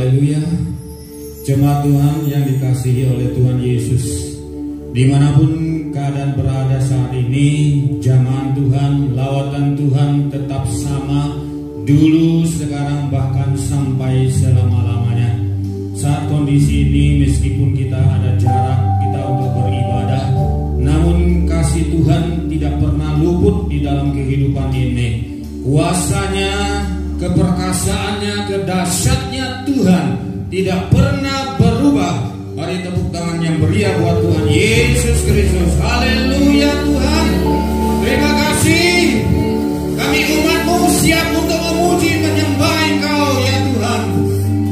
Haleluya. Jemaat Tuhan yang dikasihi oleh Tuhan Yesus, dimanapun keadaan berada saat ini, jamaah Tuhan, lawatan Tuhan tetap sama, dulu, sekarang, bahkan sampai selama-lamanya. Saat kondisi ini, meskipun kita ada jarak kita untuk beribadah, namun kasih Tuhan tidak pernah luput di dalam kehidupan ini. Kuasanya, keperkasaannya, kedahsyatnya Tuhan tidak pernah berubah. Mari tepuk tangan yang meriah buat Tuhan Yesus Kristus. Haleluya Tuhan. Terima kasih. Kami umat-Mu siap untuk memuji menyembah Engkau ya Tuhan.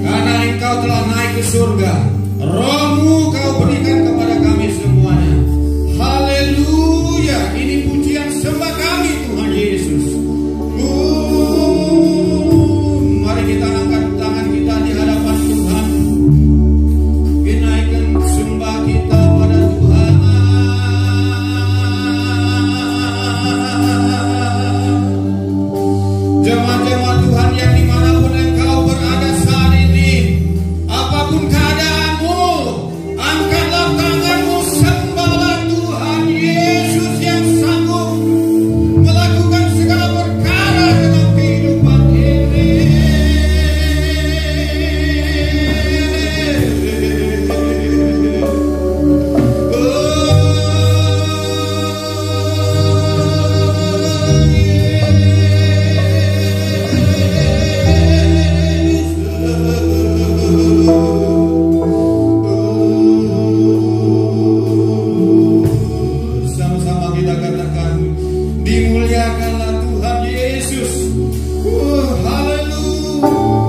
Karena Engkau telah naik ke surga. Roh-Mu Kau berikan kepada kami semuanya. Haleluya. Ini pujian sembah kami Tuhan Yesus. Mari kita angkat tangan kita di hadapan Tuhan. Naikkan sembah kita pada Tuhan. Jemaat-jemaat Tuhan yang dimanapun engkau berada saat ini, apapun keadaanmu, angkatlah tanganmu, sembahlah Tuhan Yesus yang sanggup melakukan segala perkara dalam kehidupan ini. Sama-sama kita katakan, dimuliakanlah Tuhan Yesus. Hallelujah.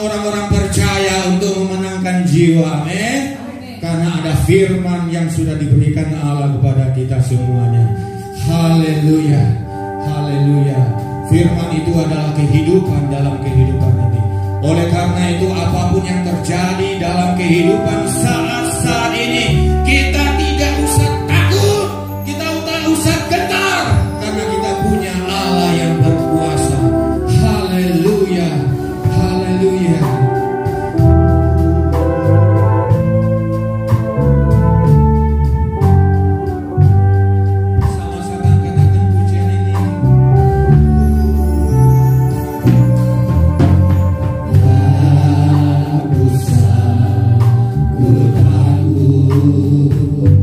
orang-orang percaya untuk memenangkan jiwa. Amin. Karena ada firman yang sudah diberikan Allah kepada kita semuanya. Haleluya. Haleluya. Firman itu adalah kehidupan dalam kehidupan ini. Oleh karena itu apapun yang terjadi dalam kehidupan saat ini, kita tidak usah takut, kita tidak usah gentar, karena kita punya Allah yang berkuasa. Haleluya. Haleluya. Ku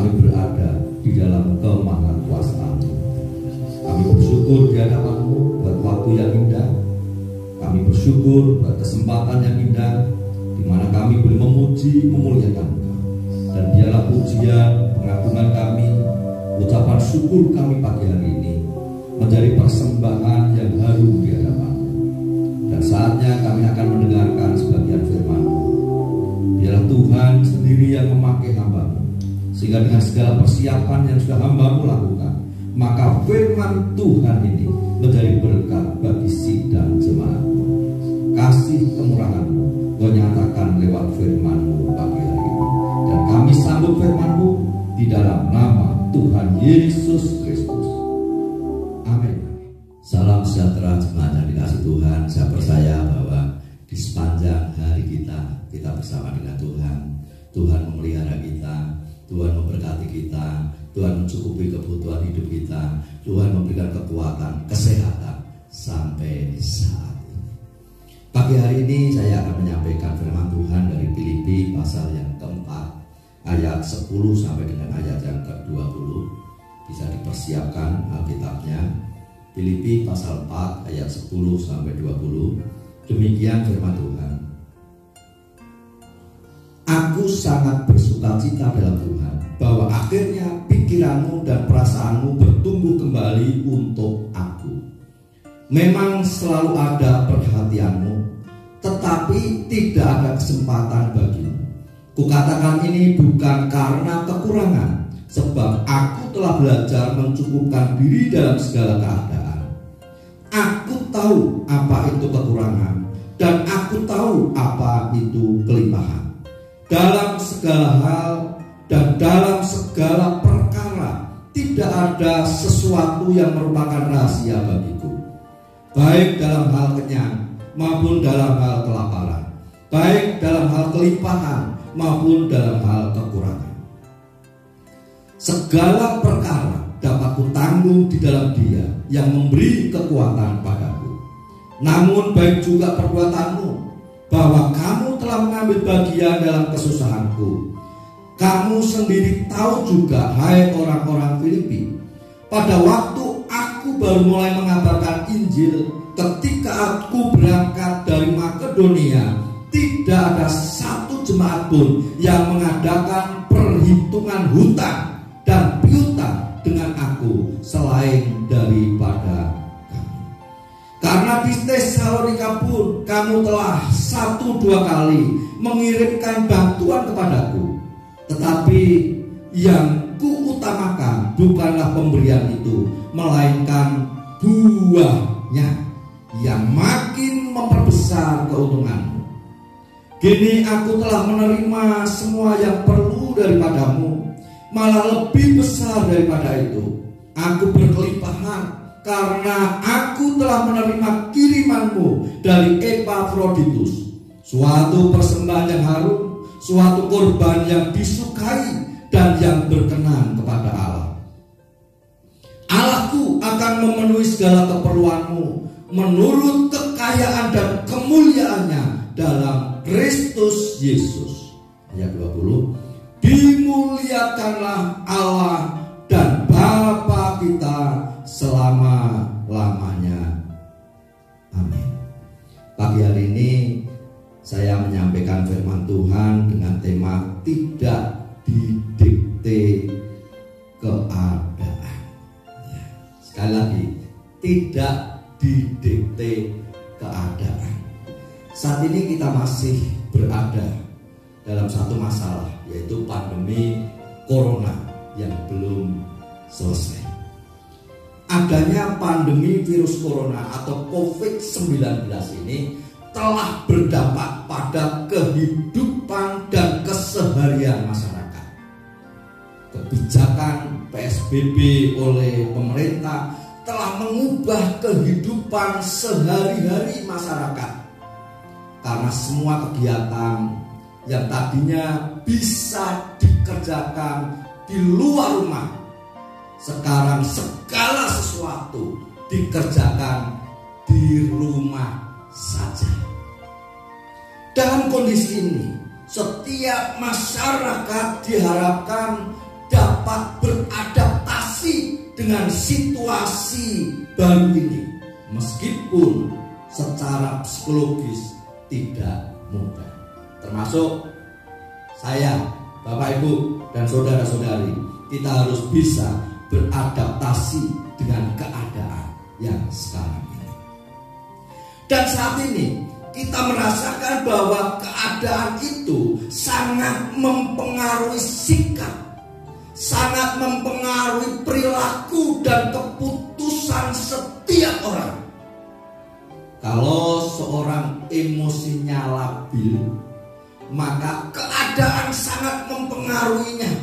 kami berada di dalam kemahakuasaan-Mu. Kami bersyukur di hadapan-Mu buat waktu yang indah. Kami bersyukur buat kesempatan yang indah di mana kami boleh memuji, memuliakan Engkau. Dan biarlah pujian, pengagungan kami, ucapan syukur kami pagi hari ini menjadi persembahan yang harum di hadapan-Mu. Dan saatnya kami akan mendengarkan sebagian firman-Mu. Biarlah Tuhan sendiri yang memakai hamba-Mu, sehingga dengan segala persiapan yang sudah hamba-Mu lakukan, maka firman Tuhan ini menjadi berkat bagi sidang jemaat-Mu. Kasih kemurahan-Mu Kau nyatakan lewat firman-Mu pagi hari ini. Dan kami sambut firman-Mu di dalam nama Tuhan Yesus Kristus. Amin. Salam sejahtera jemaat yang dikasih Tuhan. Saya percaya bahwa di sepanjang hari kita bersama dengan Tuhan. Tuhan memelihara kita, Tuhan memberkati kita, Tuhan mencukupi kebutuhan hidup kita, Tuhan memberikan kekuatan, kesehatan sampai saat ini. Pagi hari ini saya akan menyampaikan firman Tuhan dari Filipi pasal yang keempat, ayat 10 sampai dengan ayat yang ke-20. Bisa dipersiapkan Alkitabnya. Filipi pasal 4 ayat 10 sampai 20. Demikian firman Tuhan. Aku sangat bersukacita dalam Tuhan bahwa akhirnya pikiranmu dan perasaanmu bertumbuh kembali untuk aku. Memang selalu ada perhatianmu, tetapi tidak ada kesempatan bagimu. Kukatakan ini bukan karena kekurangan, sebab aku telah belajar mencukupkan diri dalam segala keadaan. Aku tahu apa itu kekurangan, dan aku tahu apa itu kelimpahan. Dalam segala hal dan dalam segala perkara tidak ada sesuatu yang merupakan rahasia bagiku, baik dalam hal kenyang maupun dalam hal kelaparan, baik dalam hal kelimpahan maupun dalam hal kekurangan. Segala perkara dapat kutanggung di dalam Dia yang memberi kekuatan padaku. Namun baik juga perbuatanmu, bahwa kamu telah mengambil bagian dalam kesusahanku. Kamu sendiri tahu juga, hai orang-orang Filipi, pada waktu aku baru mulai mengabarkan Injil, ketika aku berangkat dari Makedonia, tidak ada satu jemaat pun yang mengadakan perhitungan hutang dan piutang dengan aku selain daripada kamu. Karena di Tesalonika pun kamu telah 1-2 kali mengirimkan bantuan kepadaku. Tetapi yang kuutamakan bukanlah pemberian itu, melainkan buahnya yang makin memperbesar keuntunganmu. Kini aku telah menerima semua yang perlu daripadamu, malah lebih besar daripada itu. Aku berkelimpahan karena aku telah menerima kirimanmu dari Epafroditus, suatu persembahan yang harum, suatu korban yang disukai dan yang berkenan kepada Allah. Allahku akan memenuhi segala keperluanmu menurut kekayaan dan kemuliaannya dalam Kristus Yesus. Ayat 20. Dimuliakanlah Allah dan Bapa kita selama-lamanya. Amin. Pagi hari ini saya menyampaikan firman Tuhan dengan tema tidak didikte keadaan. Ya, sekali lagi, tidak didikte keadaan. Saat ini kita masih berada dalam satu masalah, yaitu pandemi corona yang belum selesai. Adanya pandemi virus corona atau COVID-19 ini telah berdampak pada kehidupan dan keseharian masyarakat. Kebijakan PSBB oleh pemerintah telah mengubah kehidupan sehari-hari masyarakat, karena semua kegiatan yang tadinya bisa dikerjakan di luar rumah, sekarang segala sesuatu dikerjakan di rumah saja. Dalam kondisi ini, setiap masyarakat diharapkan dapat dengan situasi baru ini, meskipun secara psikologis tidak mudah. Termasuk saya, Bapak Ibu dan saudara-saudari, kita harus bisa beradaptasi dengan keadaan yang sekarang ini. Dan saat ini kita merasakan bahwa keadaan itu sangat mempengaruhi sikap, sangat mempengaruhi perilaku dan keputusan setiap orang. Kalau seorang emosinya labil, maka keadaan sangat mempengaruhinya.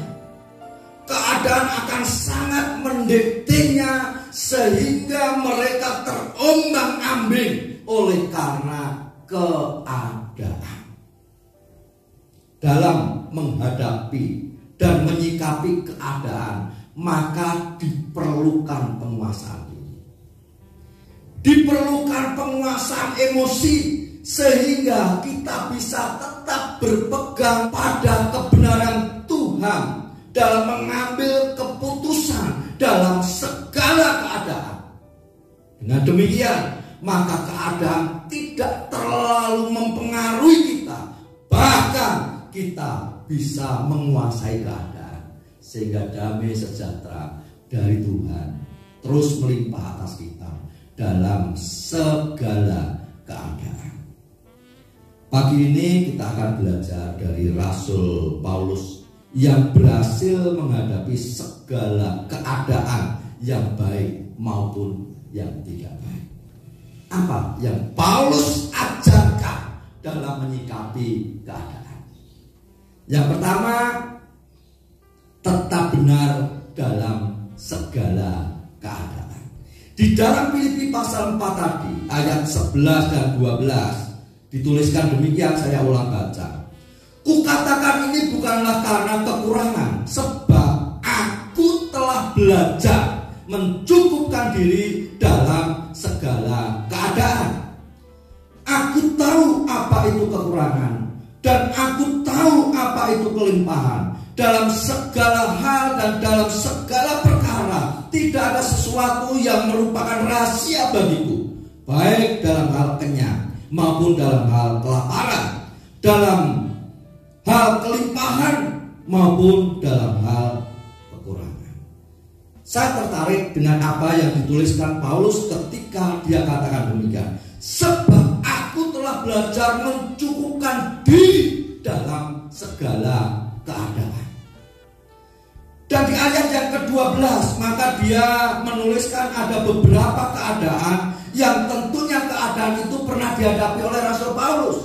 Keadaan akan sangat mendiktenya sehingga mereka terombang-ambing oleh karena keadaan. Dalam menghadapi dan menyikapi keadaan, maka diperlukan penguasaan ini. Diperlukan penguasaan emosi sehingga kita bisa tetap berpegang pada kebenaran Tuhan dalam mengambil keputusan dalam segala keadaan. Dengan demikian, maka keadaan tidak terlalu mempengaruhi kita, bahkan kita bisa menguasai keadaan sehingga damai sejahtera dari Tuhan terus melimpah atas kita dalam segala keadaan. Pagi ini kita akan belajar dari Rasul Paulus yang berhasil menghadapi segala keadaan yang baik maupun yang tidak baik. Apa yang Paulus ajarkan dalam menyikapi keadaan? Yang pertama, tetap benar dalam segala keadaan. Di dalam Filipi pasal 4 tadi, ayat 11 dan 12 dituliskan demikian, saya ulang baca. Kukatakan ini bukanlah karena kekurangan, sebab aku telah belajar mencukupkan diri dalam segala keadaan. Aku tahu apa itu kekurangan dan aku tahu apa itu kelimpahan. Dalam segala hal dan dalam segala perkara tidak ada sesuatu yang merupakan rahasia bagiku, baik dalam hal kenyang maupun dalam hal kelaparan, dalam hal kelimpahan maupun dalam hal kekurangan. Saya tertarik dengan apa yang dituliskan Paulus ketika dia katakan demikian. Sebab aku telah belajar mencukupkan diri dalam segala keadaan. Dan di ayat yang ke-12 maka dia menuliskan ada beberapa keadaan yang tentunya keadaan itu pernah dihadapi oleh Rasul Paulus.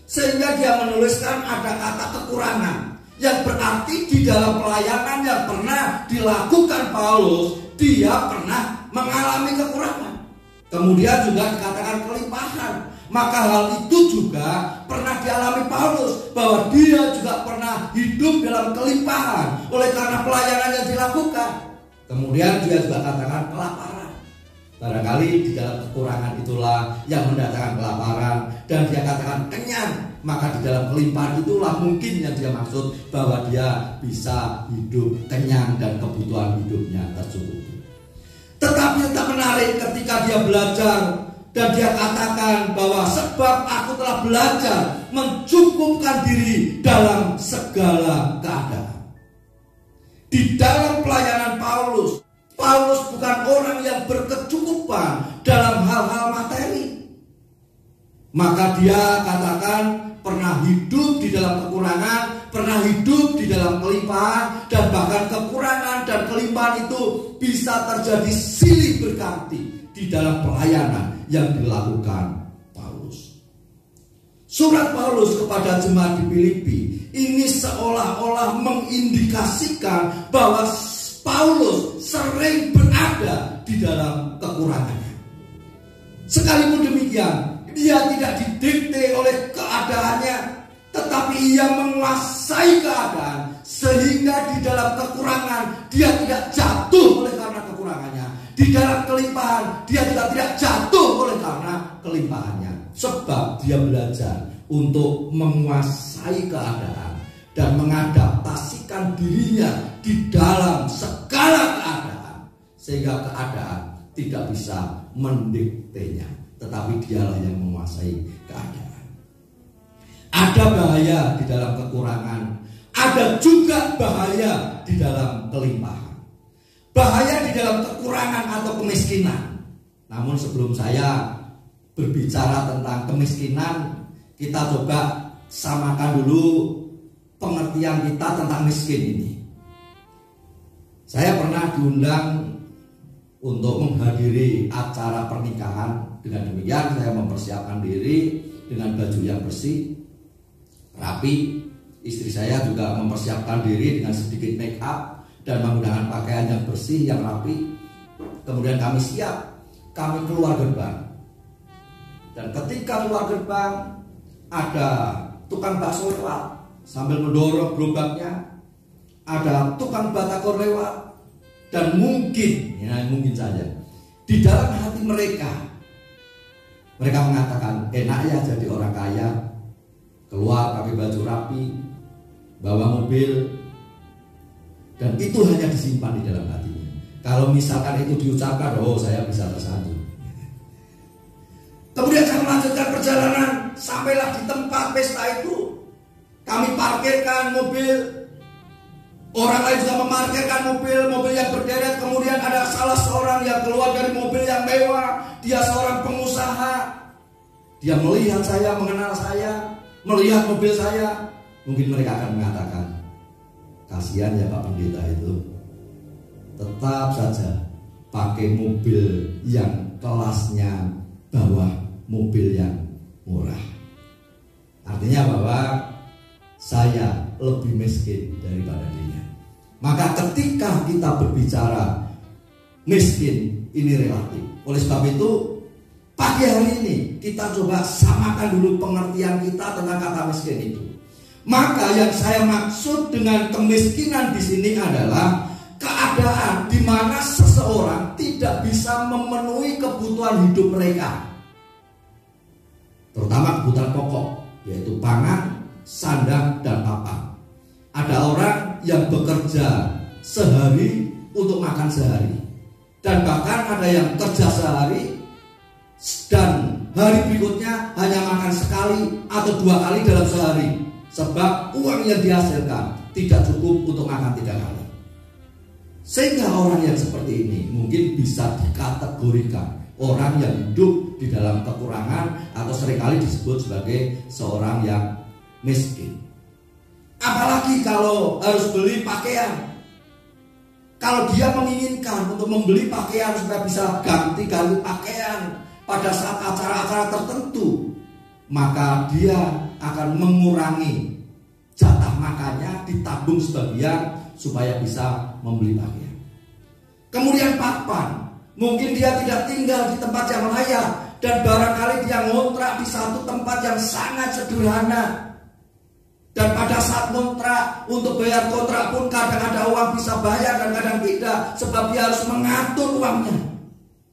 Sehingga dia menuliskan ada kata kekurangan, yang berarti di dalam pelayanan yang pernah dilakukan Paulus, dia pernah mengalami kekurangan. Kemudian juga dikatakan kelimpahan. Maka hal itu juga pernah dialami Paulus, bahwa dia juga pernah hidup dalam kelimpahan oleh karena pelayanan yang dilakukan. Kemudian dia juga katakan kelaparan. Barangkali di dalam kekurangan itulah yang mendatangkan kelaparan. Dan dia katakan kenyang, maka di dalam kelimpahan itulah mungkin yang dia maksud bahwa dia bisa hidup kenyang dan kebutuhan hidupnya tercukupi. Tetapi tetap menarik ketika dia belajar dan dia katakan bahwa sebab aku telah belajar mencukupkan diri dalam segala keadaan. Di dalam pelayanan Paulus, Paulus bukan orang yang berkecukupan dalam hal-hal materi. Maka dia katakan pernah hidup di dalam kekurangan, pernah hidup di dalam kelimpahan, dan bahkan kekurangan dan kelimpahan itu bisa terjadi silih berganti di dalam pelayanan yang dilakukan Paulus. Surat Paulus kepada jemaat di Filipi ini seolah-olah mengindikasikan bahwa Paulus sering berada di dalam kekurangannya. Sekalipun demikian, dia tidak didikte oleh keadaannya, tetapi ia menguasai keadaan sehingga di dalam kekurangan dia tidak jatuh oleh karena kekurangannya. Di dalam kelimpahan dia juga tidak jatuh oleh karena kelimpahannya. Sebab dia belajar untuk menguasai keadaan dan mengadaptasikan dirinya di dalam segala keadaan, sehingga keadaan tidak bisa mendiktenya, tetapi dialah yang menguasai keadaan. Ada bahaya di dalam kekurangan, ada juga bahaya di dalam kelimpahan. Bahaya di dalam kekurangan atau kemiskinan. Namun sebelum saya berbicara tentang kemiskinan, kita coba samakan dulu pengertian kita tentang miskin ini. Saya pernah diundang untuk menghadiri acara pernikahan. Dengan demikian saya mempersiapkan diri dengan baju yang bersih, rapi. Istri saya juga mempersiapkan diri dengan sedikit make up dan menggunakan pakaian yang bersih, yang rapi. Kemudian kami siap, kami keluar gerbang. Dan ketika keluar gerbang, ada tukang bakso lewat sambil mendorong gerobaknya. Ada tukang batagor lewat. Dan mungkin saja di dalam hati mereka mengatakan, enak ya jadi orang kaya, keluar pakai baju rapi, bawa mobil, dan itu hanya disimpan di dalam hatinya. Kalau misalkan itu diucapkan, oh saya bisa tersanjung. Kemudian saya melanjutkan perjalanan, sampailah di tempat pesta itu. Kami parkirkan mobil. Orang lain juga memarkirkan mobil yang berderet. Kemudian ada salah seorang yang keluar dari mobil yang mewah. Dia seorang pengusaha. Dia melihat saya, mengenal saya, melihat mobil saya. Mungkin mereka akan mengatakan, kasihan ya Pak Pendeta itu, tetap saja pakai mobil yang kelasnya bawah mobil yang murah. Artinya bahwa saya lebih miskin daripada dia. Maka ketika kita berbicara miskin, ini relatif. Oleh sebab itu, pagi hari ini kita coba samakan dulu pengertian kita tentang kata miskin itu. Maka yang saya maksud dengan kemiskinan di sini adalah keadaan di mana seseorang tidak bisa memenuhi kebutuhan hidup mereka, terutama kebutuhan pokok, yaitu pangan, sandang, dan papan. Ada orang yang bekerja sehari untuk makan sehari, dan bahkan ada yang kerja sehari dan hari berikutnya hanya makan sekali atau 2 kali dalam sehari, sebab uang yang dihasilkan tidak cukup untuk makan 3 kali. Sehingga orang yang seperti ini mungkin bisa dikategorikan orang yang hidup di dalam kekurangan, atau seringkali disebut sebagai seorang yang miskin. Apalagi kalau harus beli pakaian. Kalau dia menginginkan untuk membeli pakaian supaya bisa ganti-ganti pakaian pada saat acara-acara tertentu, maka dia akan mengurangi jatah makannya, ditabung sebagian supaya bisa membeli pakaian. Kemudian papan, mungkin dia tidak tinggal di tempat yang layak, dan barangkali dia ngontrak di satu tempat yang sangat sederhana. Dan pada saat kontrak, untuk bayar kontrak pun kadang ada uang bisa bayar dan kadang tidak, sebab dia harus mengatur uangnya,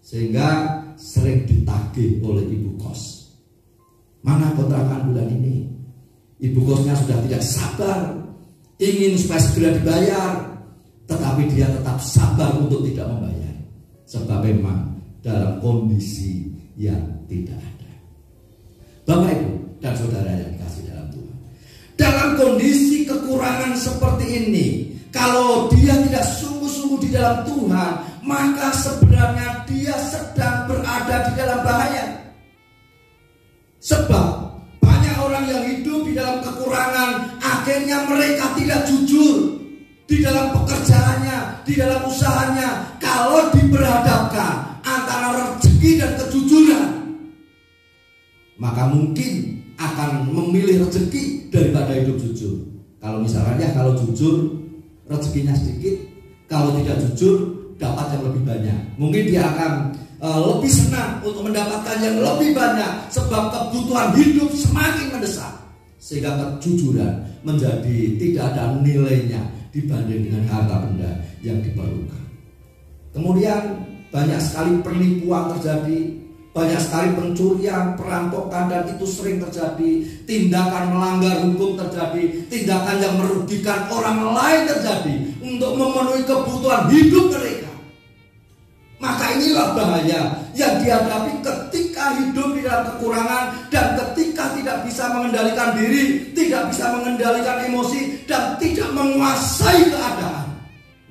sehingga sering ditagih oleh ibu kos. Mana kontrakan bulan ini? Ibu kosnya sudah tidak sabar, ingin supaya segera dibayar, tetapi dia tetap sabar untuk tidak membayar, sebab memang dalam kondisi yang tidak ada. Bapak Ibu dan saudara yang dikasih dalam Tuhan, dalam kondisi kekurangan seperti ini, kalau dia tidak sungguh-sungguh di dalam Tuhan, maka sebenarnya dia sedang berada di dalam bahaya. Sebab banyak orang yang hidup di dalam kekurangan, akhirnya mereka tidak jujur di dalam pekerjaannya, di dalam usahanya. Kalau diperhadapkan antara rezeki dan kejujuran, maka mungkin akan memilih rezeki daripada hidup jujur. Kalau misalnya kalau jujur rezekinya sedikit, kalau tidak jujur dapat yang lebih banyak. Mungkin dia akan lebih senang untuk mendapatkan yang lebih banyak, sebab kebutuhan hidup semakin mendesak, sehingga kejujuran menjadi tidak ada nilainya dibanding dengan harta benda yang diperlukan. Kemudian banyak sekali penipuan terjadi, banyak sekali pencurian, perampokan, dan itu sering terjadi. Tindakan melanggar hukum terjadi, tindakan yang merugikan orang lain terjadi untuk memenuhi kebutuhan hidup mereka. inilah bahaya yang dihadapi ketika hidup di dalam kekurangan dan ketika tidak bisa mengendalikan diri, tidak bisa mengendalikan emosi, dan tidak menguasai keadaan.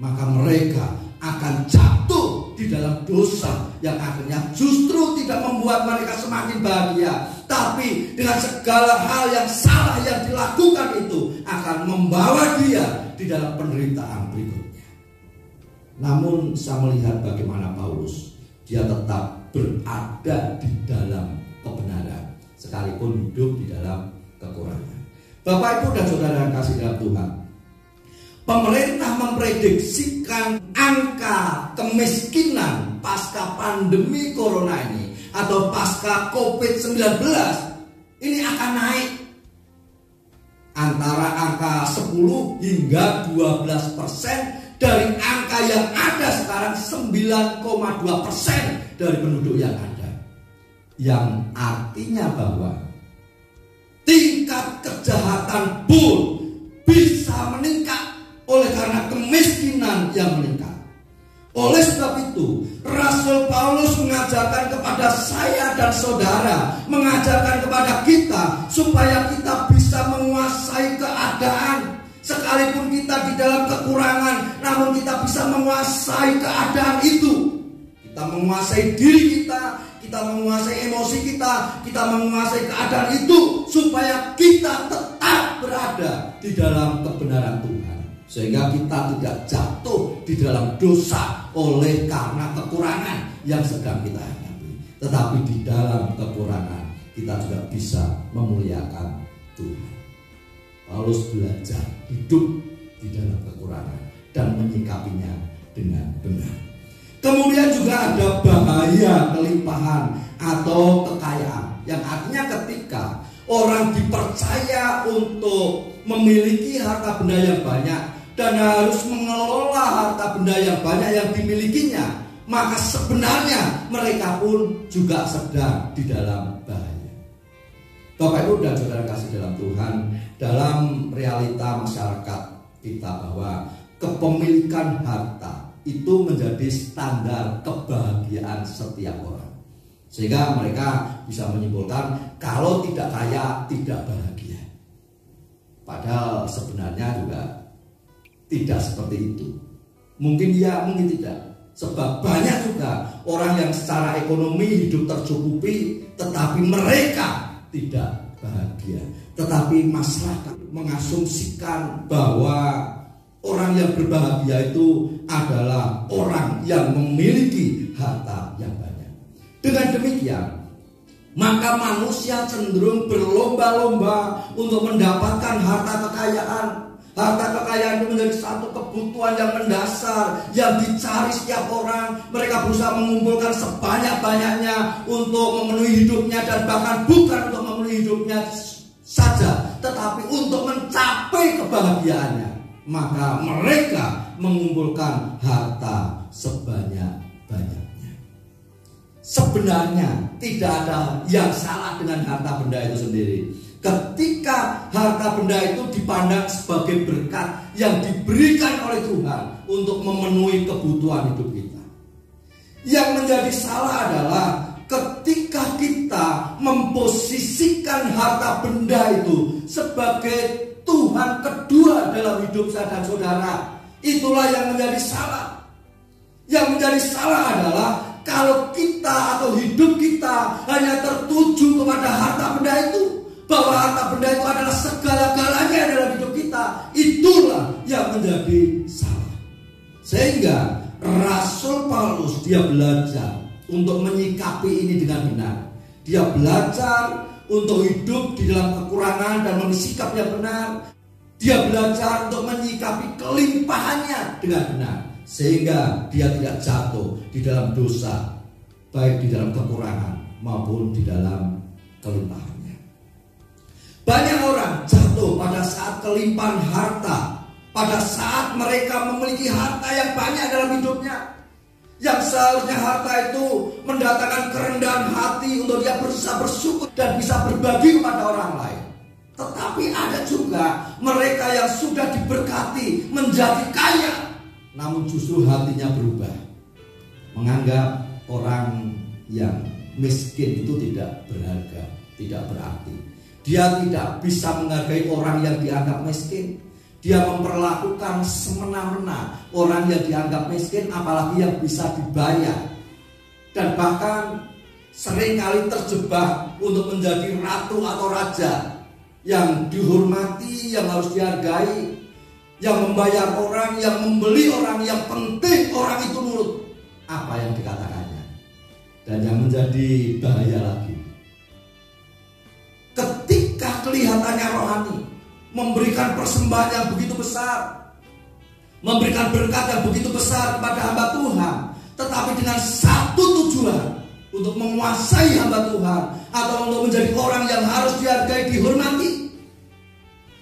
Maka mereka akan jatuh di dalam dosa yang akhirnya justru tidak membuat mereka semakin bahagia, tapi dengan segala hal yang salah yang dilakukan itu akan membawa dia di dalam penderitaan berikutnya. Namun saya melihat bagaimana Paulus, dia tetap berada di dalam kebenaran sekalipun hidup di dalam kekurangan. Bapak, Ibu, dan saudara yang kasih dalam Tuhan, pemerintah memprediksikan angka kemiskinan pasca pandemi corona ini atau pasca COVID-19 ini akan naik antara angka 10 hingga 12% dari angka yang ada sekarang 9,2% dari penduduk yang ada. Yang artinya bahwa tingkat kejahatan pun bisa meningkat oleh karena kemiskinan yang meningkat. Oleh sebab itu, Rasul Paulus mengajarkan kepada saya dan saudara, mengajarkan kepada kita supaya kita bisa menguasai keadaan. Sekalipun kita di dalam kekurangan, namun kita bisa menguasai keadaan itu. Kita menguasai diri kita, kita menguasai emosi kita menguasai keadaan itu supaya kita tetap berada di dalam kebenaran Tuhan. Sehingga kita tidak jatuh di dalam dosa oleh karena kekurangan yang sedang kita hadapi. Tetapi di dalam kekurangan kita juga bisa memuliakan Tuhan. Paulus belajar hidup di dalam kekurangan dan menyikapinya dengan benar. Kemudian juga ada bahaya kelimpahan atau kekayaan, yang artinya ketika orang dipercaya untuk memiliki harta benda yang banyak dan harus mengelola harta benda yang banyak yang dimilikinya, maka sebenarnya mereka pun juga sedang di dalam bahaya. Bapak, Ibu, dan saudara kasih dalam Tuhan, dalam realita masyarakat kita bahwa kepemilikan harta itu menjadi standar kebahagiaan setiap orang. Sehingga mereka bisa menyimpulkan kalau tidak kaya tidak bahagia. Padahal sebenarnya juga tidak seperti itu. Mungkin ya, mungkin tidak. Sebab banyak juga orang yang secara ekonomi hidup tercukupi, tetapi mereka tidak bahagia. Tetapi masyarakat mengasumsikan bahwa orang yang berbahagia itu adalah orang yang memiliki harta yang banyak. Dengan demikian, maka manusia cenderung berlomba-lomba untuk mendapatkan harta kekayaan. Harta kekayaan itu menjadi satu kebutuhan yang mendasar yang dicari setiap orang. Mereka berusaha mengumpulkan sebanyak-banyaknya untuk memenuhi hidupnya, dan bahkan bukan untuk memenuhi hidupnya saja, tetapi untuk mencapai kebahagiaannya. Maka mereka mengumpulkan harta sebanyak-banyaknya. Sebenarnya tidak ada yang salah dengan harta benda itu sendiri. Ketika harta benda itu dipandang sebagai berkat yang diberikan oleh Tuhan untuk memenuhi kebutuhan hidup kita. Yang menjadi salah adalah ketika kita memposisikan harta benda itu sebagai Tuhan kedua dalam hidup saya dan saudara. Itulah yang menjadi salah. Yang menjadi salah adalah kalau kita atau hidup kita hanya tertuju kepada harta benda itu, bahwa harta benda itu adalah segala-galanya dalam hidup kita. Itulah yang menjadi salah. Sehingga Rasul Paulus dia belajar untuk menyikapi ini dengan benar. Dia belajar untuk hidup di dalam kekurangan dan bersikap yang benar. Dia belajar untuk menyikapi kelimpahannya dengan benar, sehingga dia tidak jatuh di dalam dosa, baik di dalam kekurangan maupun di dalam kelimpahannya. Banyak orang jatuh pada saat kelimpahan harta, pada saat mereka memiliki harta yang banyak dalam hidupnya. Yang seharusnya harta itu mendatangkan kerendahan hati untuk dia berusaha bersyukur dan bisa berbagi kepada orang lain. Tetapi ada juga mereka yang sudah diberkati menjadi kaya, namun justru hatinya berubah, menganggap orang yang miskin itu tidak berharga, tidak berarti. Dia tidak bisa menghargai orang yang dianggap miskin. Dia memperlakukan semena-mena orang yang dianggap miskin, apalagi yang bisa dibayar. Dan bahkan seringkali terjebak untuk menjadi ratu atau raja yang dihormati, yang harus dihargai, yang membayar orang, yang membeli orang, yang penting orang itu nurut apa yang dikatakannya. Dan yang menjadi bahaya lagi, ketika kelihatannya rohani, memberikan persembahan yang begitu besar, memberikan berkat yang begitu besar kepada hamba Tuhan, tetapi dengan satu tujuan, untuk menguasai hamba Tuhan atau untuk menjadi orang yang harus dihargai, dihormati,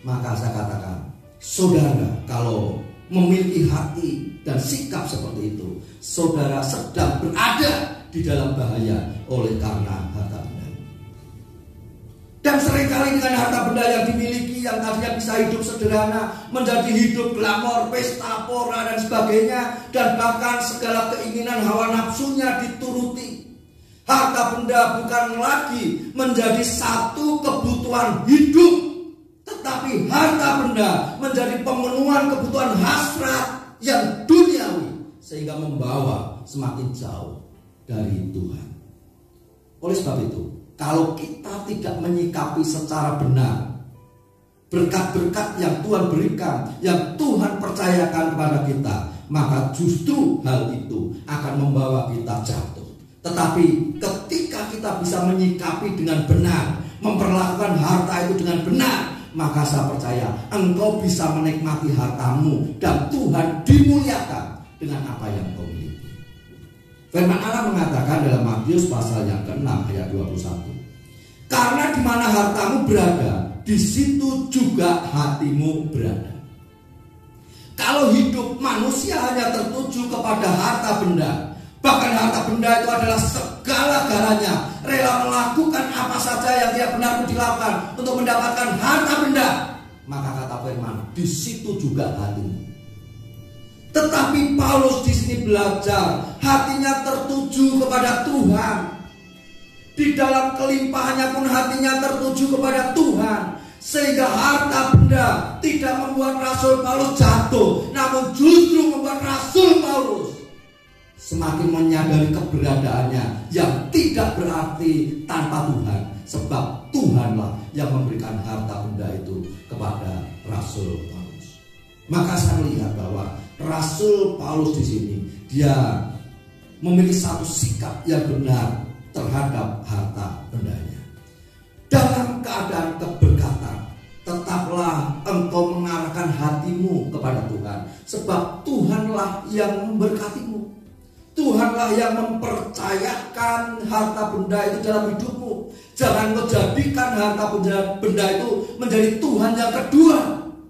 maka saya katakan, saudara kalau memiliki hati dan sikap seperti itu, saudara sedang berada di dalam bahaya oleh karena harta benda. Dan seringkali dengan harta benda yang dimiliki, yang tadinya bisa hidup sederhana, menjadi hidup glamor, pesta, pora dan sebagainya, dan bahkan segala keinginan hawa nafsunya dituruti. Harta benda bukan lagi menjadi satu kebutuhan hidup, tetapi harta benda menjadi pemenuhan kebutuhan hasrat yang duniawi, sehingga membawa semakin jauh dari Tuhan. Oleh sebab itu, kalau kita tidak menyikapi secara benar berkat-berkat yang Tuhan berikan, yang Tuhan percayakan kepada kita, maka justru hal itu akan membawa kita jatuh. Tetapi ketika kita bisa menyikapi dengan benar, memperlakukan harta itu dengan benar, maka saya percaya engkau bisa menikmati hartamu dan Tuhan dimuliakan dengan apa yang kau miliki. Firman Allah mengatakan dalam Matius pasal yang ke-6 ayat 21, karena di mana hartamu berada, di situ juga hatimu berada. Kalau hidup manusia hanya tertuju kepada harta benda, bahkan harta benda itu adalah segala-galanya, rela melakukan apa saja yang dia benar dilakukan untuk mendapatkan harta benda, maka kata firman, di situ juga hatimu. Tetapi Paulus di sini belajar hatinya tertuju kepada Tuhan. Di dalam kelimpahannya pun hatinya tertuju kepada Tuhan, sehingga harta benda tidak membuat Rasul Paulus jatuh, namun justru membuat Rasul Paulus semakin menyadari keberadaannya yang tidak berarti tanpa Tuhan, sebab Tuhanlah yang memberikan harta benda itu kepada Rasul Paulus. Maka saya melihat bahwa Rasul Paulus di sini dia memiliki satu sikap yang benar terhadap harta bendanya. Dalam keadaan keberkatan, tetaplah engkau mengarahkan hatimu kepada Tuhan, sebab Tuhanlah yang memberkatimu. Tuhanlah yang mempercayakan harta benda itu dalam hidupmu. Jangan kau jadikan harta benda itu menjadi Tuhan yang kedua,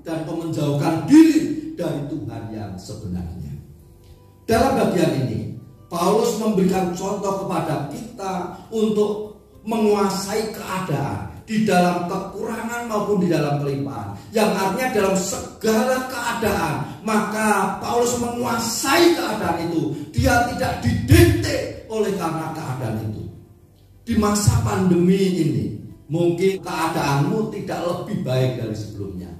dan kau menjauhkan diri dari Tuhan yang sebenarnya. Dalam bagian ini Paulus memberikan contoh kepada kita untuk menguasai keadaan di dalam kekurangan maupun di dalam kelimpahan, yang artinya dalam segala keadaan, maka Paulus menguasai keadaan itu. Dia tidak didikte oleh karena keadaan itu. Di masa pandemi ini mungkin keadaanmu tidak lebih baik dari sebelumnya.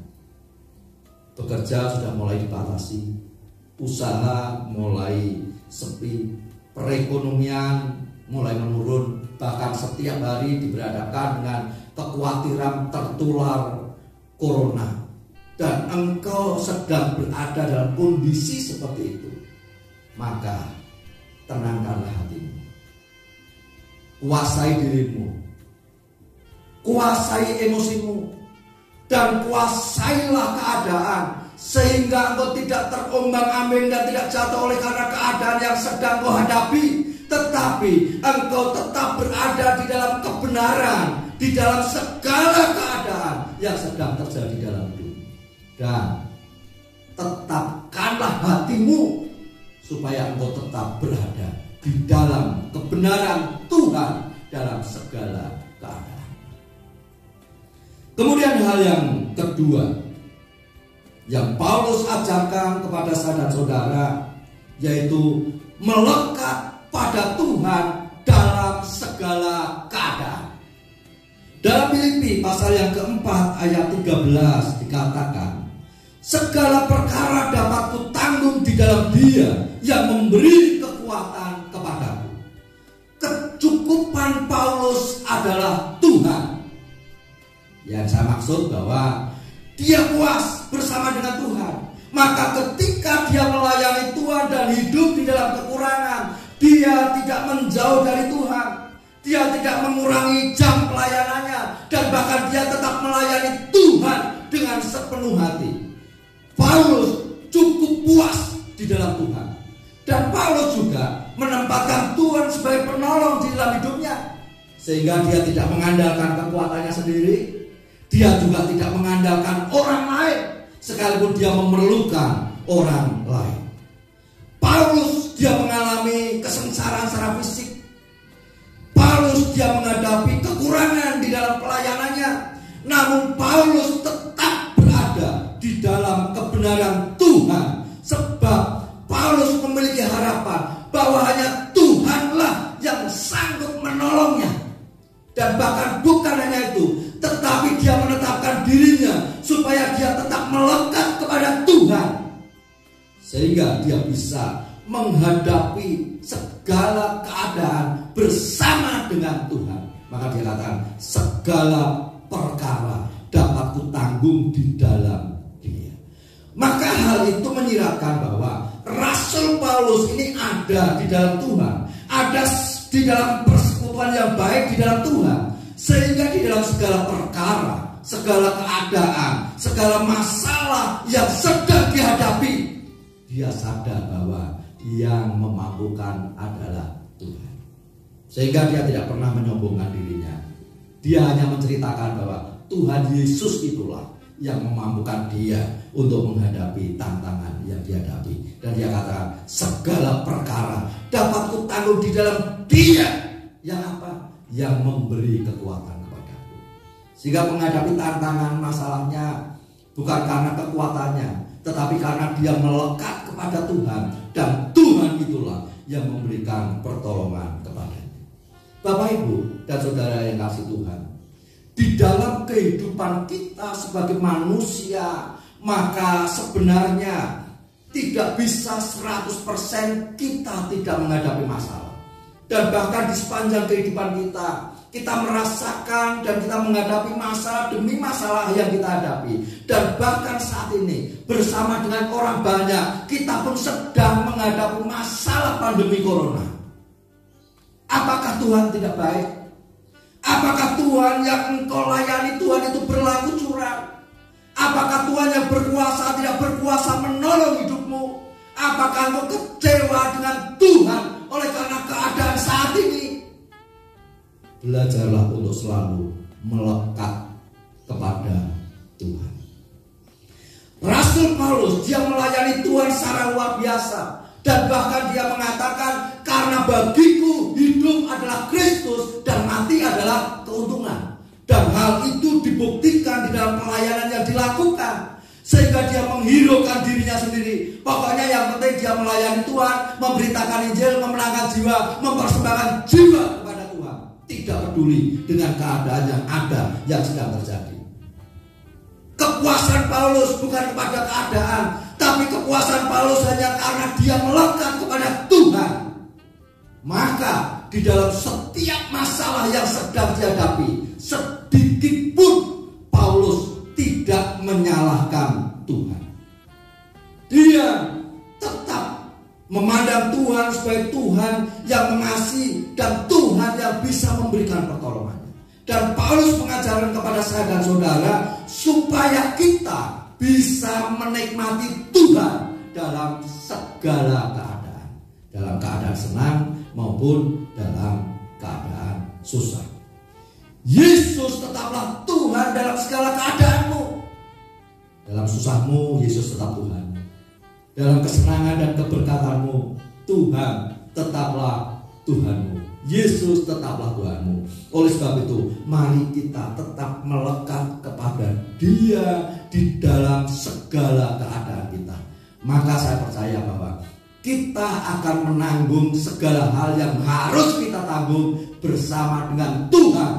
Pekerja sudah mulai dibatasi, usaha mulai sepi, perekonomian mulai menurun, bahkan setiap hari diberhadapkan dengan kekhawatiran tertular corona, dan engkau sedang berada dalam kondisi seperti itu, maka tenangkanlah hatimu, kuasai dirimu, kuasai emosimu, dan kuasailah keadaan, sehingga engkau tidak terombang-ambing dan tidak jatuh oleh karena keadaan yang sedang kau hadapi, tetapi engkau tetap berada di dalam kebenaran, di dalam segala keadaan yang sedang terjadi dalam hidup. Dan tetapkanlah hatimu supaya engkau tetap berada di dalam kebenaran Tuhan dalam segala keadaan. Kemudian hal yang kedua yang Paulus ajarkan kepada saya dan saudara, yaitu melekat pada kepada Tuhan dalam segala keadaan. Dalam Filipi pasal yang keempat ayat 13 dikatakan, segala perkara dapat kutanggung di dalam Dia yang memberi kekuatan kepadaku. Kecukupan Paulus adalah Tuhan. Yang saya maksud bahwa dia puas bersama dengan Tuhan. Maka ketika dia melayani Tuhan dan hidup di dalam kekurangan, dia tidak menjauh dari Tuhan. Dia tidak mengurangi jam pelayanannya, dan bahkan dia tetap melayani Tuhan dengan sepenuh hati. Paulus cukup puas di dalam Tuhan. Dan Paulus juga menempatkan Tuhan sebagai penolong di dalam hidupnya. Sehingga dia tidak mengandalkan kekuatannya sendiri. Dia juga tidak mengandalkan orang lain, sekalipun dia memerlukan orang lain. Paulus dia mengalami kesengsaraan secara fisik. Paulus dia menghadapi kekurangan di dalam pelayanannya. Namun Paulus tetap berada di dalam kebenaran Tuhan. Sebab Paulus memiliki harapan bahwa hanya Tuhanlah yang sanggup menolongnya. Dan bahkan bukan hanya itu, tetapi dia menetapkan dirinya supaya dia tetap melekat kepada Tuhan, sehingga dia bisa menghadapi segala keadaan bersama dengan Tuhan. Maka dia katakan, segala perkara dapat kutanggung di dalam Dia. Maka hal itu menyiratkan bahwa Rasul Paulus ini ada di dalam Tuhan, ada di dalam persekutuan yang baik di dalam Tuhan, sehingga di dalam segala perkara, segala keadaan, segala masalah yang sedang dihadapi, dia sadar bahwa yang memampukan adalah Tuhan. Sehingga dia tidak pernah menyombongkan dirinya. Dia hanya menceritakan bahwa Tuhan Yesus itulah yang memampukan dia untuk menghadapi tantangan yang dihadapi. Dan dia katakan, segala perkara dapat kutanggung di dalam Dia yang apa? Yang memberi kekuatan kepadaku. Sehingga menghadapi tantangan masalahnya bukan karena kekuatannya, tetapi karena dia melekat kepada Tuhan, dan Tuhan itulah yang memberikan pertolongan kepadanya. Bapak, Ibu, dan saudara yang kasih Tuhan, di dalam kehidupan kita sebagai manusia, maka sebenarnya tidak bisa 100% kita tidak menghadapi masalah. Dan bahkan di sepanjang kehidupan kita merasakan dan kita menghadapi masalah demi masalah yang kita hadapi. Dan bahkan saat ini bersama dengan orang banyak, kita pun sedang menghadapi masalah pandemi corona. Apakah Tuhan tidak baik? Apakah Tuhan yang engkau layani Tuhan itu berlaku curang? Apakah Tuhan yang berkuasa tidak berkuasa menolong hidupmu? Apakah engkau kecewa dengan Tuhan oleh karena keadaan saat ini? Belajarlah untuk selalu melekat kepada Tuhan. Rasul Paulus dia melayani Tuhan secara luar biasa, dan bahkan dia mengatakan, karena bagiku hidup adalah Kristus dan mati adalah keuntungan. Dan hal itu dibuktikan di dalam pelayanan yang dilakukan, sehingga dia menghiraukan dirinya sendiri. Pokoknya yang penting dia melayani Tuhan, memberitakan Injil, memenangkan jiwa, mempersembahkan jiwa kepada Tuhan. Tidak peduli dengan keadaan yang ada, yang sedang terjadi. Kepuasan Paulus bukan kepada keadaan, tapi kepuasan Paulus hanya karena dia melekat kepada Tuhan. Maka di dalam setiap masalah yang sedang dihadapi, sedikit pun Paulus tidak menyalahkan Tuhan. Dia tetap memandang Tuhan sebagai Tuhan yang mengasihi dan Tuhan yang bisa memberikan pertolongannya. Dan Paulus mengajarkan kepada saya dan saudara supaya kita bisa menikmati Tuhan dalam segala keadaan, dalam keadaan senang maupun dalam keadaan susah. Yesus tetaplah Tuhan dalam segala keadaanmu. Dalam susahmu, Yesus tetap Tuhan. Dalam kesenangan dan keberkatanmu, Tuhan tetaplah Tuhanmu. Yesus tetaplah Tuhanmu. Oleh sebab itu, mari kita tetap melekat kepada Dia di dalam segala keadaan kita. Maka saya percaya bahwa kita akan menanggung segala hal yang harus kita tanggung bersama dengan Tuhan.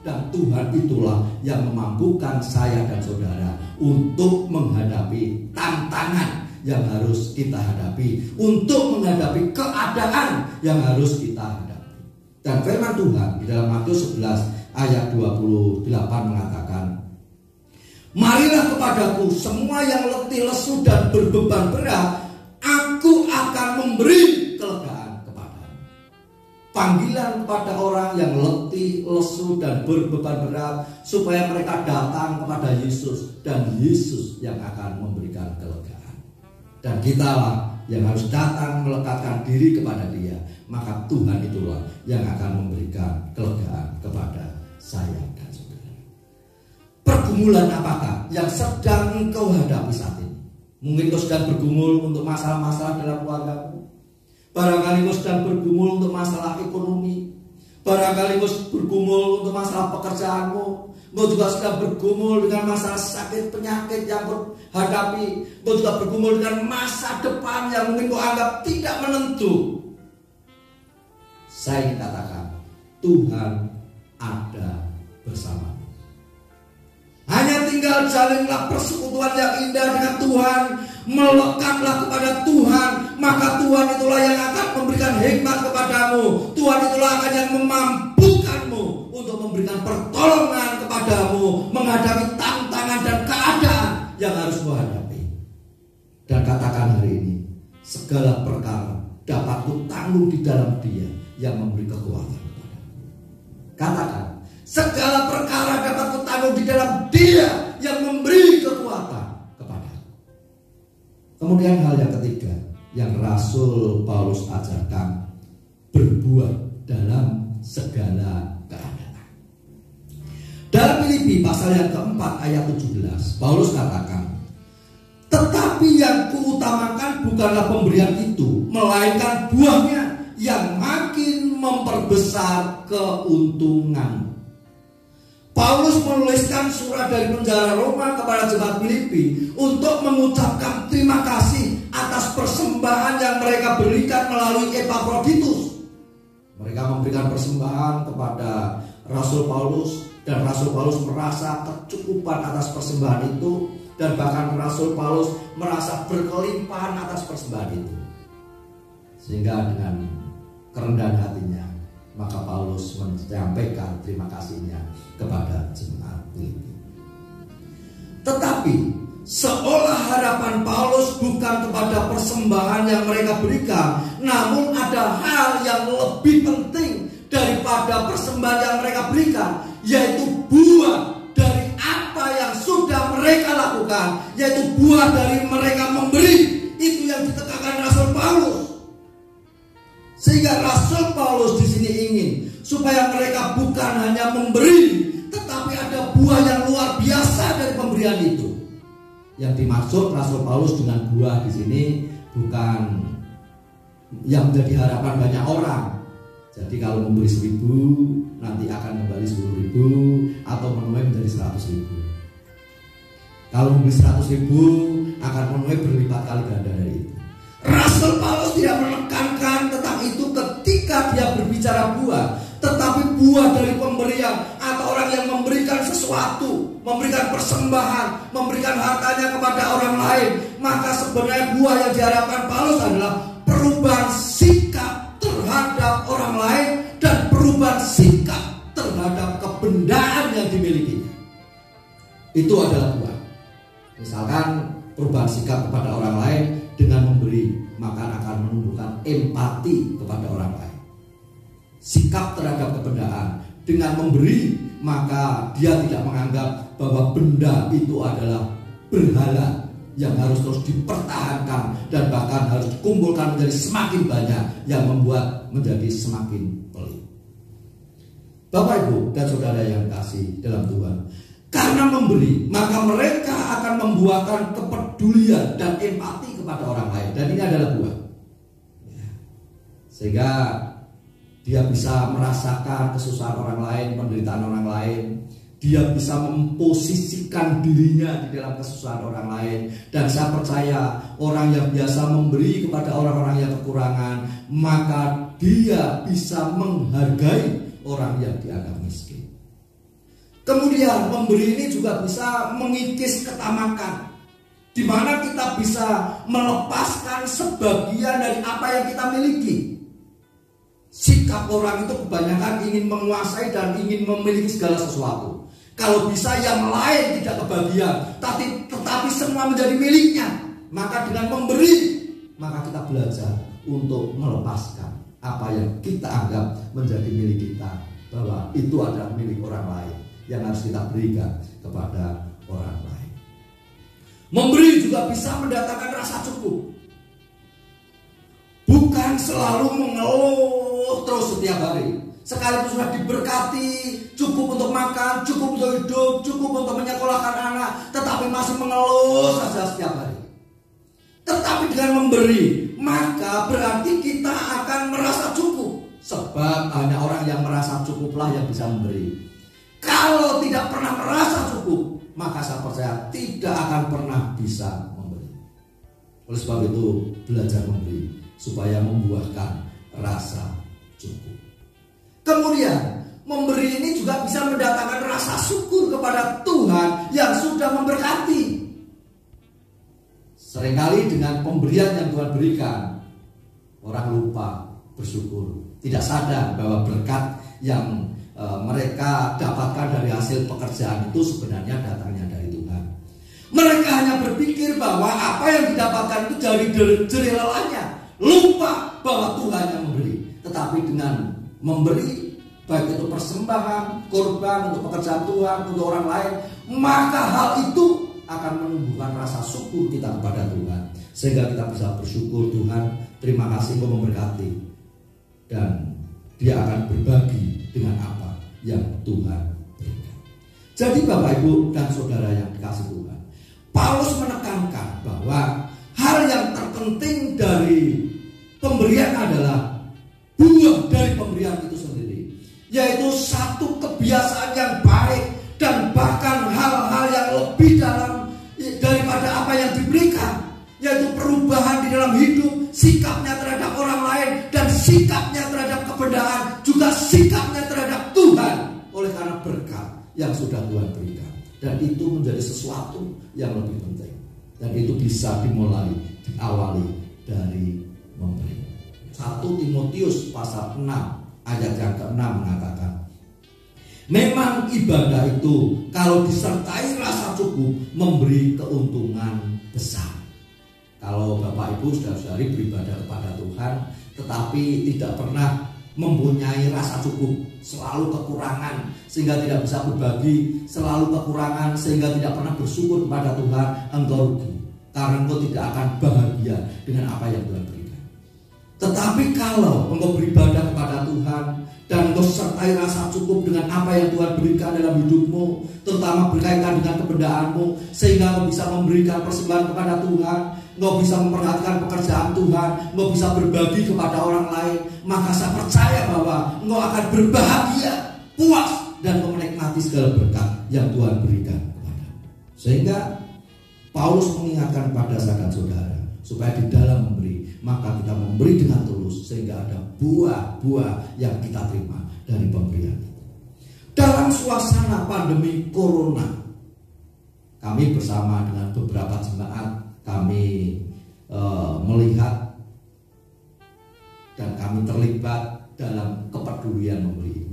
Dan Tuhan itulah yang memampukan saya dan saudara untuk menghadapi tantangan yang harus kita hadapi, untuk menghadapi keadaan yang harus kita hadapi. Dan firman Tuhan di dalam Matius 11 ayat 28 mengatakan, marilah kepadaku semua yang letih, lesu dan berbeban berat, aku akan memberi kelegaan kepadamu. Panggilan kepada orang yang letih, lesu dan berbeban berat, supaya mereka datang kepada Yesus, dan Yesus yang akan memberikan kelegaan. Dan kitalah yang harus datang melekatkan diri kepada Dia, maka Tuhan itulah yang akan memberikan kelegaan kepada saya dan saudara. Pergumulan apakah yang sedang engkau hadapi saat ini? Mungkin kau sedang bergumul untuk masalah-masalah dalam keluargamu. Barangkali kau sedang bergumul untuk masalah ekonomi. Barangkali kau bergumul untuk masalah pekerjaanmu. Kau juga sedang bergumul dengan masalah sakit penyakit yang kau hadapi. Kau juga bergumul dengan masa depan yang mungkin kau anggap tidak menentu. Saya ingin katakan, Tuhan ada bersama. Hanya tinggal jalinlah persekutuan yang indah dengan Tuhan, melekatlah kepada Tuhan, maka Tuhan itulah yang akan memberikan hikmat kepadamu. Tuhan itulah akan yang memampukanmu untuk memberikan pertolongan kepadamu menghadapi tantangan dan keadaan yang harus kau hadapi. Dan katakan hari ini, segala perkara dapat kutanggung di dalam Dia yang memberi kekuatan kepadamu. Katakan, segala perkara dapat kutanggung di dalam Dia yang memberi kekuatan kepadaku. Kemudian hal yang ketiga yang Rasul Paulus ajarkan, berbuat dalam segala keadaan. Dalam Filipi pasal yang keempat ayat 17, Paulus katakan, tetapi yang kuutamakan bukanlah pemberian itu, melainkan buahnya yang makin memperbesar keuntungan. Paulus menuliskan surat dari penjara Roma kepada jemaat Filipi untuk mengucapkan terima kasih atas persembahan yang mereka berikan melalui Epafroditus. Mereka memberikan persembahan kepada Rasul Paulus, dan Rasul Paulus merasa kecukupan atas persembahan itu, dan bahkan Rasul Paulus merasa berkelimpahan atas persembahan itu. Sehingga dengan kerendahan hatinya, maka Paulus menyampaikan terima kasihnya kepada jemaat Filipi. Tetapi seolah harapan Paulus bukan kepada persembahan yang mereka berikan, namun ada hal yang lebih penting daripada persembahan yang mereka berikan, yaitu buah dari apa yang sudah mereka lakukan, yaitu buah dari mereka memberi. Itu yang ditekankan Rasul Paulus. Sehingga Rasul Paulus di sini ingin supaya mereka bukan hanya memberi, tetapi ada buah yang luar biasa dari pemberian itu. Yang dimaksud Rasul Paulus dengan buah di sini bukan yang menjadi harapan banyak orang. Jadi kalau memberi 1.000 nanti akan kembali 10.000 atau menuai menjadi 100.000. Kalau memberi 100.000 akan menuai berlipat kali ganda dari itu. Rasul Paulus tidak menekankan tentang itu ketika dia berbicara buah, tetapi buah dari pemberian atau orang yang memberikan sesuatu, memberikan persembahan, memberikan hartanya kepada orang lain. Maka sebenarnya buah yang diharapkan Paulus adalah perubahan sikap terhadap orang lain dan perubahan sikap terhadap kebendaan yang dimilikinya. Itu adalah buah. Misalkan perubahan sikap kepada orang lain dengan memberi, maka akan menumbuhkan empati kepada orang lain. Sikap terhadap kebendaan dengan memberi, maka dia tidak menganggap bahwa benda itu adalah berhala yang harus terus dipertahankan dan bahkan harus dikumpulkan menjadi semakin banyak, yang membuat menjadi semakin pelit. Bapak, Ibu, dan saudara yang kasih dalam Tuhan, karena memberi, maka mereka akan membuahkan kepedulian dan empati kepada orang lain. Dan ini adalah buah. Sehingga dia bisa merasakan kesusahan orang lain, penderitaan orang lain. dia bisa memposisikan dirinya di dalam kesusahan orang lain. Dan saya percaya orang yang biasa memberi kepada orang-orang yang kekurangan, maka dia bisa menghargai orang yang dianggap miskin. Kemudian memberi ini juga bisa mengikis ketamakan, di mana kita bisa melepaskan sebagian dari apa yang kita miliki. Sikap orang itu kebanyakan ingin menguasai dan ingin memiliki segala sesuatu. Kalau bisa yang lain tidak kebagian, tetapi semua menjadi miliknya. Maka dengan memberi, maka kita belajar untuk melepaskan apa yang kita anggap menjadi milik kita, bahwa itu adalah milik orang lain yang harus kita berikan kepada orang lain. Memberi juga bisa mendatangkan rasa cukup. Bukan selalu mengeluh terus setiap hari. Sekalipun sudah diberkati, cukup untuk makan, cukup untuk hidup, cukup untuk menyekolahkan anak, tetapi masih mengeluh saja setiap hari. Tetapi dengan memberi, maka berarti kita akan merasa cukup. Sebab hanya orang yang merasa cukuplah yang bisa memberi. Kalau tidak pernah merasa cukup, maka saya percaya tidak akan pernah bisa memberi. Oleh sebab itu, belajar memberi supaya membuahkan rasa cukup. Kemudian, memberi ini juga bisa mendatangkan rasa syukur kepada Tuhan yang sudah memberkati. Seringkali dengan pemberian yang Tuhan berikan, orang lupa bersyukur, tidak sadar bahwa berkat yang mereka dapatkan dari hasil pekerjaan itu sebenarnya datangnya dari Tuhan. Mereka hanya berpikir bahwa apa yang didapatkan itu dari jerih lelahnya, lupa bahwa Tuhan yang memberi. Tetapi dengan memberi, baik itu persembahan, korban untuk pekerjaan Tuhan, untuk orang lain, maka hal itu akan menumbuhkan rasa syukur kita kepada Tuhan, sehingga kita bisa bersyukur, Tuhan terima kasih Engkau memberkati, dan dia akan berbagi dengan apa yang Tuhan berikan. Jadi Bapak Ibu dan Saudara yang dikasihi Tuhan, Paulus menekankan bahwa hal yang terpenting dari pemberian adalah buah dari pemberian itu sendiri, yaitu satu kebiasaan yang baik dan bahkan hal-hal yang lebih dalam daripada apa yang diberikan, yaitu perubahan di dalam hidup, sikapnya terhadap orang lain, dan sikapnya terhadap kebenaran, juga sikapnya terhadap Tuhan oleh karena berkat yang sudah Tuhan berikan. Dan itu menjadi sesuatu yang lebih penting, dan itu bisa dimulai, diawali dari memberi. 1 Timotius pasal 6 ayat yang ke-6 mengatakan, memang ibadah itu kalau disertai rasa cukup memberi keuntungan besar. Kalau Bapak Ibu saudara-saudari beribadah kepada Tuhan tetapi tidak pernah mempunyai rasa cukup, selalu kekurangan sehingga tidak bisa berbagi, selalu kekurangan sehingga tidak pernah bersyukur kepada Tuhan, engkau rugi, karena engkau tidak akan bahagia dengan apa yang Tuhan berikan. Tetapi kalau engkau beribadah kepada Tuhan dan engkau sertai rasa cukup dengan apa yang Tuhan berikan dalam hidupmu, terutama berkaitan dengan kebenaanmu, sehingga engkau bisa memberikan persembahan kepada Tuhan, engkau bisa memperhatikan pekerjaan Tuhan, engkau bisa berbagi kepada orang lain, maka saya percaya bahwa engkau akan berbahagia, puas, dan menikmati segala berkat yang Tuhan berikan kepadamu. Sehingga Paulus mengingatkan kepada saya dan saudara supaya di dalam memberi, maka kita memberi dengan tulus sehingga ada buah-buah yang kita terima dari pemberian. Dalam suasana pandemi corona, kami bersama dengan beberapa jemaat, kami melihat dan kami terlibat dalam kepedulian memberi.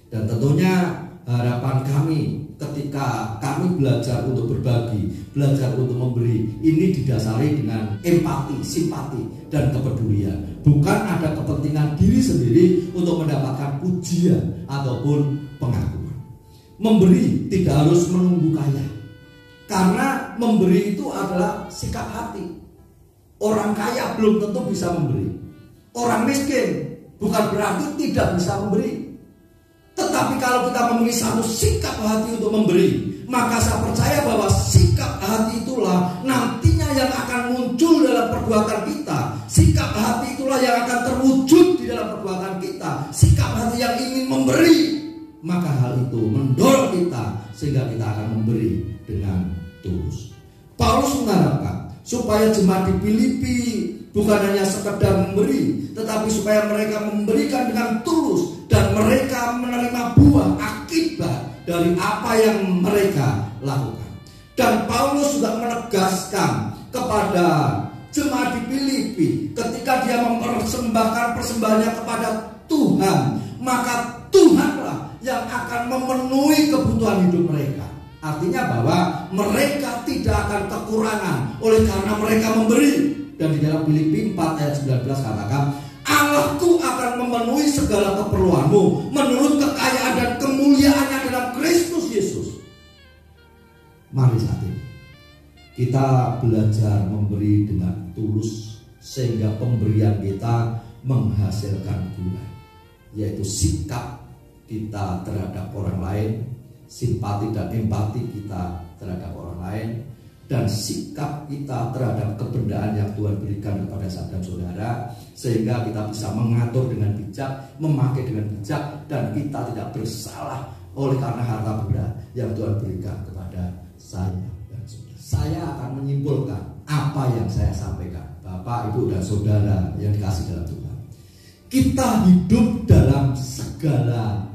Dan tentunya harapan kami ketika kami belajar untuk berbagi, belajar untuk memberi, ini didasari dengan empati, simpati, dan kepedulian. Bukan ada kepentingan diri sendiri untuk mendapatkan pujian ataupun pengakuan. Memberi tidak harus menunggu kaya, karena memberi itu adalah sikap hati. Orang kaya belum tentu bisa memberi. Orang miskin bukan berarti tidak bisa memberi. Tetapi kalau kita memiliki satu sikap hati untuk memberi, maka saya percaya bahwa sikap hati itulah nantinya yang akan muncul dalam perbuatan kita. Sikap hati itulah yang akan terwujud di dalam perbuatan kita. Sikap hati yang ingin memberi, maka hal itu mendorong kita sehingga kita akan memberi dengan tulus. Paulus mengharapkan supaya jemaat di Filipi bukan hanya sekedar memberi, tetapi supaya mereka memberikan dengan tulus dan mereka menerima buah akibat dari apa yang mereka lakukan. Dan Paulus juga menegaskan kepada jemaat di Filipi, ketika dia mempersembahkan persembahannya kepada Tuhan, maka Tuhanlah yang akan memenuhi kebutuhan hidup mereka. Artinya bahwa mereka tidak akan kekurangan oleh karena mereka memberi. Dan di dalam Filipi 4 ayat 19 katakan, Allahku akan memenuhi segala keperluanmu menurut kekayaan dan kemuliaannya dalam Kristus Yesus. Mari saat ini kita belajar memberi dengan tulus sehingga pemberian kita menghasilkan buah, yaitu sikap kita terhadap orang lain, simpati dan empati kita terhadap orang lain, dan sikap kita terhadap kebendaan yang Tuhan berikan kepada saudara saudara, sehingga kita bisa mengatur dengan bijak, memakai dengan bijak, dan kita tidak bersalah oleh karena harta benda yang Tuhan berikan kepada saya dan saudara. Saya akan menyimpulkan apa yang saya sampaikan, Bapak, Ibu, dan saudara yang dikasihi dalam Tuhan. Kita hidup dalam segala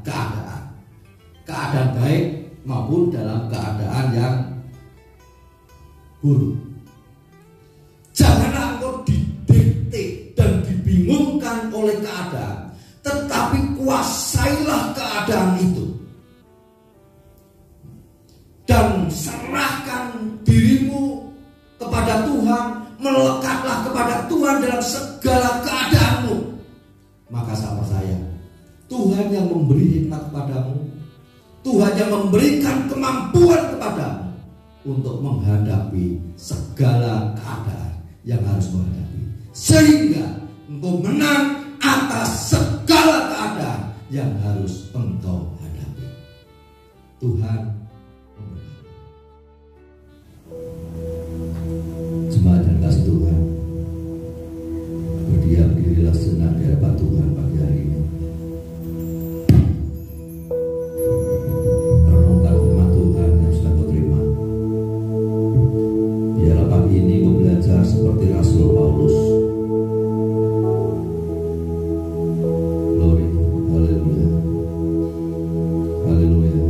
keadaan baik maupun dalam keadaan yang buruk. Janganlah engkau didikte dan dibingungkan oleh keadaan, tetapi kuasailah keadaan itu dan serahkan dirimu kepada Tuhan, melekatlah kepada Tuhan dalam segala keadaanmu. Maka sama saya, Tuhan yang memberi hikmat kepadamu, Tuhan yang memberikan kemampuan kepadamu untuk menghadapi segala keadaan yang harus menghadapi, sehingga engkau menang atas segala keadaan yang harus engkau hadapi. Tuhan memberkati. Jemaat dan kasih Tuhan, berdiam dirilah senang di hadapan Tuhan pagi hari ini. Renungkan firman Tuhan yang sudah kau terima. Biarlah pagi ini kau belajar seperti Rasul Paulus. Glory, haleluya, haleluya.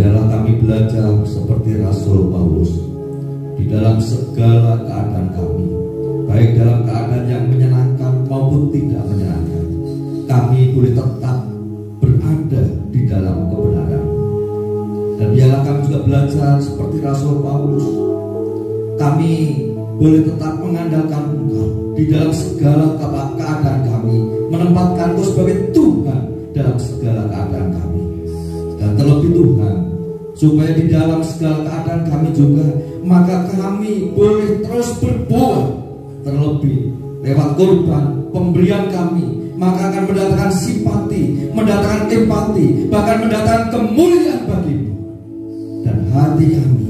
biarlah kami belajar seperti Rasul Paulus di dalam segala keadaan kami, baik dalam keadaan yang menyenangkan maupun tidak menyenangkan, kami boleh tetap berada di dalam kebenaran. Dan biarlah kami juga belajar seperti Rasul Paulus, kami boleh tetap mengandalkan Engkau di dalam segala keadaan kami, menempatkan Engkau sebagai Tuhan dalam segala keadaan kami. Dan terlebih Tuhan, supaya di dalam segala keadaan kami juga, maka kami boleh terus berbuat, terlebih lewat korban pemberian kami, maka akan mendatangkan simpati, mendatangkan empati, bahkan mendatangkan kemuliaan bagimu. Dan hati kami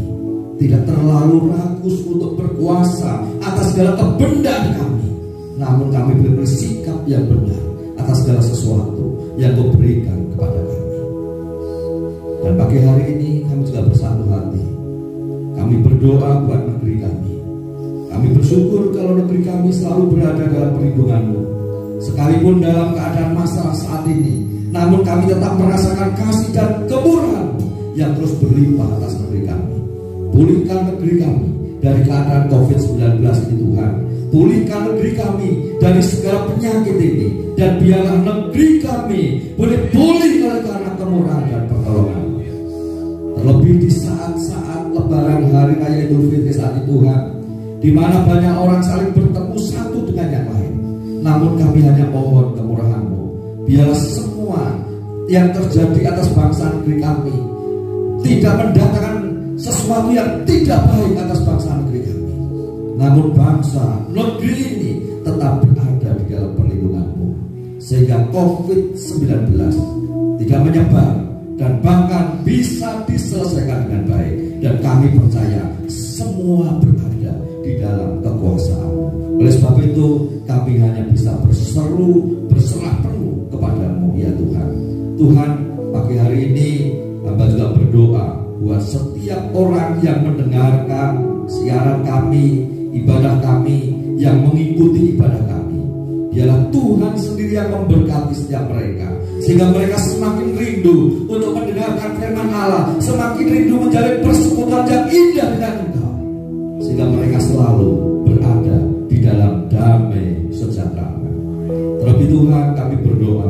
tidak terlalu rakus untuk berkuasa atas segala kebenaran kami, namun kami boleh bersikap yang benar atas segala sesuatu yang Kau berikan kepada kami. Dan pagi hari ini kami juga bersatu hati, kami berdoa buat negeri kami. Kami bersyukur kalau negeri kami selalu berada dalam perlindungan-Mu, sekalipun dalam keadaan masalah saat ini, namun kami tetap merasakan kasih dan kemurahan-Mu yang terus berlimpah atas negeri kami. Pulihkan negeri kami dari keadaan COVID-19 ini Tuhan. Pulihkan negeri kami dari segala penyakit ini, dan biarlah negeri kami boleh pulih oleh karena kemurahan dan pertolongan. Terlebih di saat-saat Lebaran hari raya Idul Fitri saat ini Tuhan, di mana banyak orang saling bertemu satu dengan yang lain, namun kami hanya mohon kemurahan-Mu. Biarlah semua yang terjadi atas bangsa negeri kami tidak mendatangkan sesuatu yang tidak baik atas bangsa negeri kami, namun bangsa negeri ini tetap berada di dalam perlindungan-Mu, sehingga COVID-19 tidak menyebar dan bahkan bisa diselesaikan dengan baik. Dan kami percaya semua berada di dalam kekuasaan-Mu. Oleh sebab itu kami hanya bisa berseru, berserah penuh kepada-Mu ya Tuhan. Tuhan, pagi hari ini hamba juga berdoa buat setiap orang yang mendengarkan siaran kami, ibadah kami, yang mengikuti ibadah kami. Biarlah Tuhan sendiri yang memberkati setiap mereka, sehingga mereka semakin rindu untuk mendengarkan firman Allah, semakin rindu menjalin persekutuan yang indah dengan Engkau, sehingga mereka selalu berada di dalam damai sejahtera. Terlebih Tuhan, kami berdoa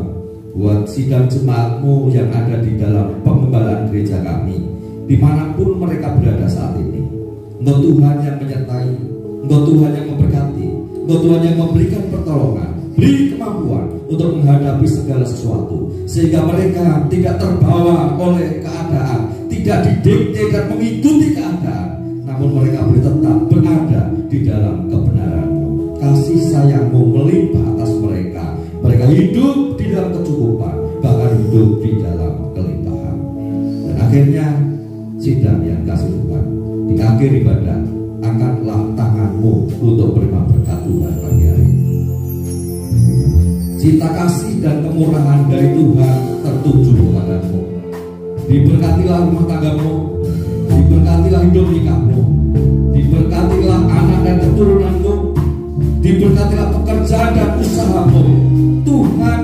buat sidang jemaat-Mu yang ada di dalam pengembalaan gereja kami, dimanapun mereka berada saat ini. Engkau Tuhan yang menyertai, Engkau Tuhan yang memberkati, Engkau Tuhan yang memberikan pertolongan, beri kemampuan untuk menghadapi segala sesuatu, sehingga mereka tidak terbawa oleh keadaan, tidak didikte dan mengikuti keadaan, namun mereka boleh tetap berada di dalam kebenaran-Mu. Kasih sayang-Mu melimpah atas mereka. Mereka hidup di dalam kecukupan, bahkan hidup di dalam kelimpahan. Dan akhirnya sidang yang kasih Tuhan, di akhir ibadah, angkatlah tangan-Mu untuk menerima berkat Tuhan pagi hari ini. Cinta kasih dan kemurahan dari Tuhan tertuju kepada-Mu. Diberkatilah rumah tangga-Mu, diberkatilah hidup nikahmu, diberkatilah anak dan keturunan-Mu, diberkatilah pekerjaan dan usaha-Mu. Tuhan